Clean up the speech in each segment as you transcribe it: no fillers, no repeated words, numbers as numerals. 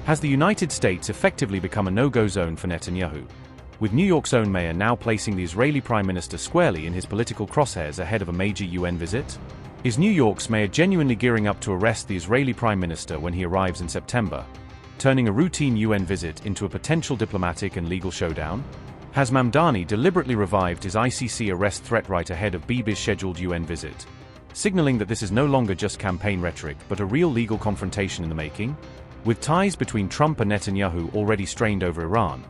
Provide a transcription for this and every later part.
Has the United States effectively become a no-go zone for Netanyahu? With New York's own mayor now placing the Israeli Prime Minister squarely in his political crosshairs ahead of a major UN visit? Is New York's mayor genuinely gearing up to arrest the Israeli Prime Minister when he arrives in September, turning a routine UN visit into a potential diplomatic and legal showdown? Has Mamdani deliberately revived his ICC arrest threat right ahead of Bibi's scheduled UN visit, signaling that this is no longer just campaign rhetoric but a real legal confrontation in the making? With ties between Trump and Netanyahu already strained over Iran,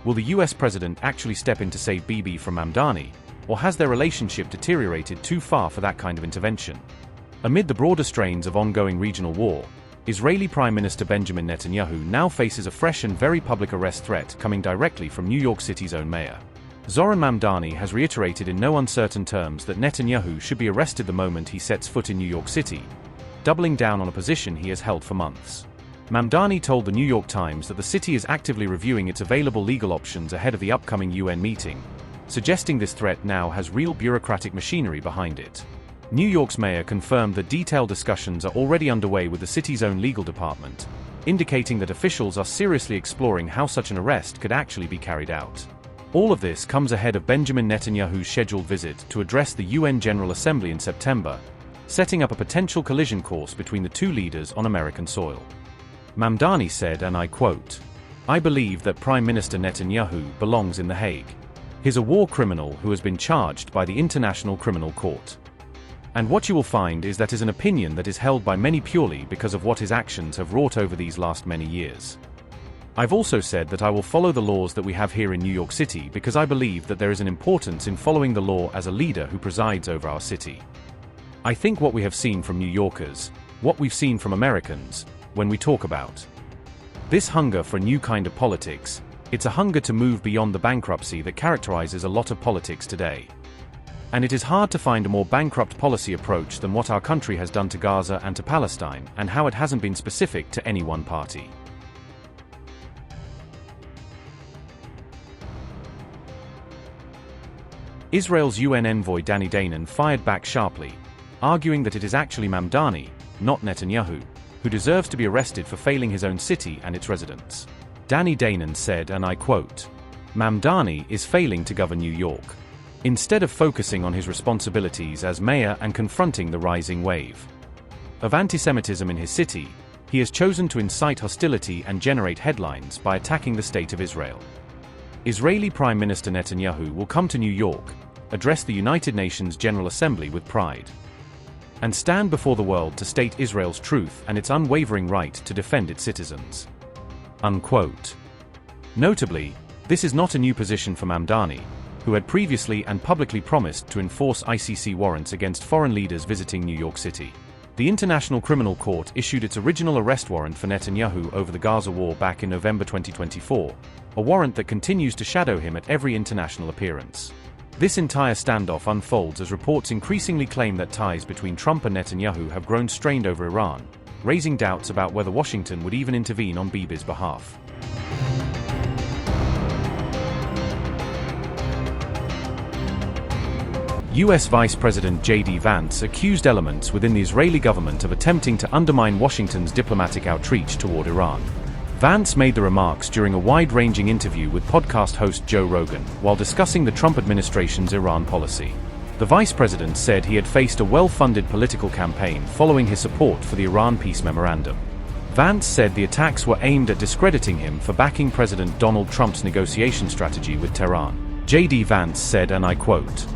will the US president actually step in to save Bibi from Mamdani, or has their relationship deteriorated too far for that kind of intervention? Amid the broader strains of ongoing regional war, Israeli Prime Minister Benjamin Netanyahu now faces a fresh and very public arrest threat coming directly from New York City's own mayor. Zohran Mamdani has reiterated in no uncertain terms that Netanyahu should be arrested the moment he sets foot in New York City, doubling down on a position he has held for months. Mamdani told the New York Times that the city is actively reviewing its available legal options ahead of the upcoming UN meeting, suggesting this threat now has real bureaucratic machinery behind it. New York's mayor confirmed that detailed discussions are already underway with the city's own legal department, indicating that officials are seriously exploring how such an arrest could actually be carried out. All of this comes ahead of Benjamin Netanyahu's scheduled visit to address the UN General Assembly in September, setting up a potential collision course between the two leaders on American soil. Mamdani said, and I quote, "I believe that Prime Minister Netanyahu belongs in The Hague. He's a war criminal who has been charged by the International Criminal Court. And what you will find is that is an opinion that is held by many purely because of what his actions have wrought over these last many years. I've also said that I will follow the laws that we have here in New York City because I believe that there is an importance in following the law as a leader who presides over our city. I think what we have seen from New Yorkers, what we've seen from Americans, when we talk about this hunger for a new kind of politics, it's a hunger to move beyond the bankruptcy that characterizes a lot of politics today. And it is hard to find a more bankrupt policy approach than what our country has done to Gaza and to Palestine, and how it hasn't been specific to any one party." Israel's UN envoy Danny Danon fired back sharply, arguing that it is actually Mamdani, not Netanyahu, who deserves to be arrested for failing his own city and its residents. Danny Danon said, and I quote, "Mamdani is failing to govern New York. Instead of focusing on his responsibilities as mayor and confronting the rising wave of anti-Semitism in his city, he has chosen to incite hostility and generate headlines by attacking the state of Israel. Israeli Prime Minister Netanyahu will come to New York, address the United Nations General Assembly with pride, and stand before the world to state Israel's truth and its unwavering right to defend its citizens." Unquote. Notably, this is not a new position for Mamdani, who had previously and publicly promised to enforce ICC warrants against foreign leaders visiting New York City. The International Criminal Court issued its original arrest warrant for Netanyahu over the Gaza war back in November 2024, a warrant that continues to shadow him at every international appearance. This entire standoff unfolds as reports increasingly claim that ties between Trump and Netanyahu have grown strained over Iran, raising doubts about whether Washington would even intervene on Bibi's behalf. US Vice President J.D. Vance accused elements within the Israeli government of attempting to undermine Washington's diplomatic outreach toward Iran. Vance made the remarks during a wide-ranging interview with podcast host Joe Rogan while discussing the Trump administration's Iran policy. The vice president said he had faced a well-funded political campaign following his support for the Iran peace memorandum. Vance said the attacks were aimed at discrediting him for backing President Donald Trump's negotiation strategy with Tehran. J.D. Vance said, and I quote,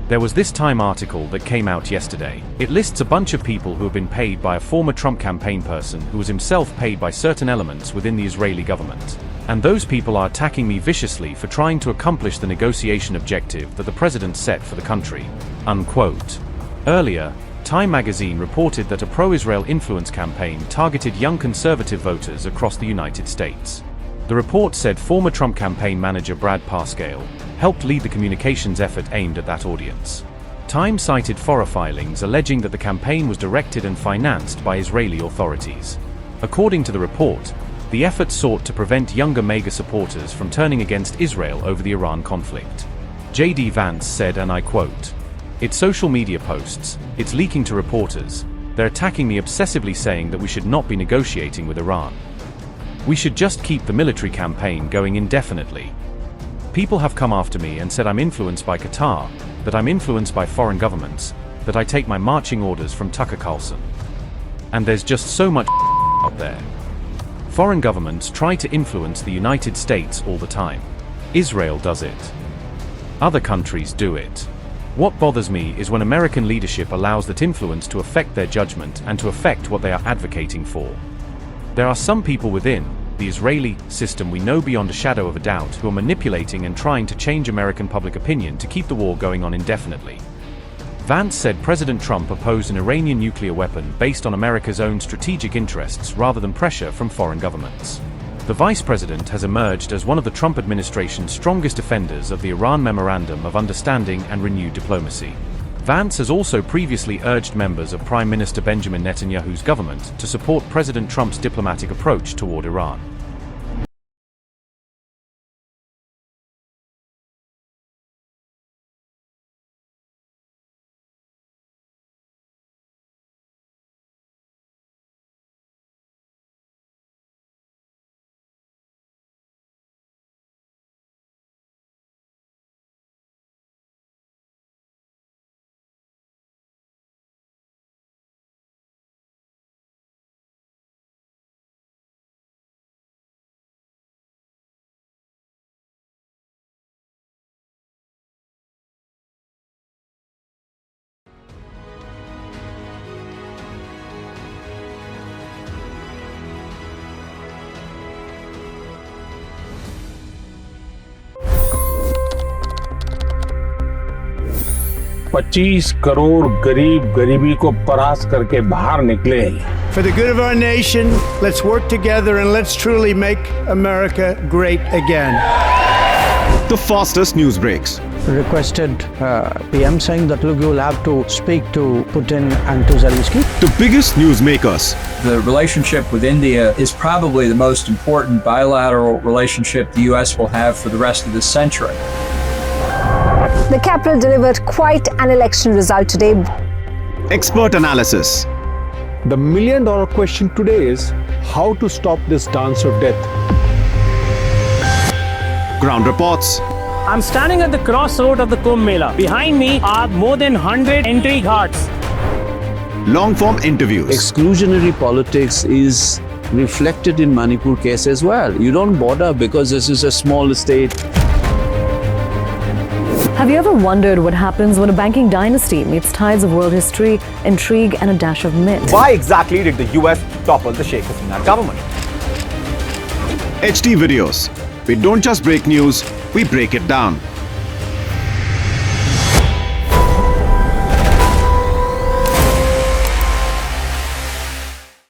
"There was this Time article that came out yesterday. It lists a bunch of people who have been paid by a former Trump campaign person who was himself paid by certain elements within the Israeli government. And those people are attacking me viciously for trying to accomplish the negotiation objective that the president set for the country." Unquote. Earlier, Time magazine reported that a pro-Israel influence campaign targeted young conservative voters across the United States. The report said former Trump campaign manager Brad Parscale helped lead the communications effort aimed at that audience. Time cited FORA filings alleging that the campaign was directed and financed by Israeli authorities. According to the report, the effort sought to prevent younger MAGA supporters from turning against Israel over the Iran conflict. J.D. Vance said, and I quote, "It's social media posts, it's leaking to reporters, they're attacking me obsessively saying that we should not be negotiating with Iran. We should just keep the military campaign going indefinitely. People have come after me and said I'm influenced by Qatar, that I'm influenced by foreign governments, that I take my marching orders from Tucker Carlson. And there's just so much out there. Foreign governments try to influence the United States all the time. Israel does it. Other countries do it. What bothers me is when American leadership allows that influence to affect their judgment and to affect what they are advocating for. There are some people within the Israeli system we know beyond a shadow of a doubt who are manipulating and trying to change American public opinion to keep the war going on indefinitely. Vance said President Trump opposed an Iranian nuclear weapon based on America's own strategic interests rather than pressure from foreign governments. The vice president has emerged as one of the Trump administration's strongest defenders of the Iran Memorandum of Understanding and renewed diplomacy. Vance has also previously urged members of Prime Minister Benjamin Netanyahu's government to support President Trump's diplomatic approach toward Iran. $25 crore गरीब गरीबी को परास्त करके बाहर निकले। For the good of our nation, let's work together and let's truly make America great again. The fastest news breaks. Requested PM saying that look, you will have to speak to Putin and to Zelensky. The biggest newsmakers. The relationship with India is probably the most important bilateral relationship the U.S. will have for the rest of this century. The capital delivered quite an election result today. Expert analysis. The million-dollar question today is how to stop this dance of death. Ground reports. I'm standing at the crossroad of the Kumbh Mela. Behind me are more than 100 entry ghats. Long-form interviews. Exclusionary politics is reflected in Manipur case as well. You don't bother because this is a small state. Have you ever wondered what happens when a banking dynasty meets tides of world history, intrigue, and a dash of myth? Why exactly did the US topple the Sheikh Hasina government? HD videos. We don't just break news, we break it down.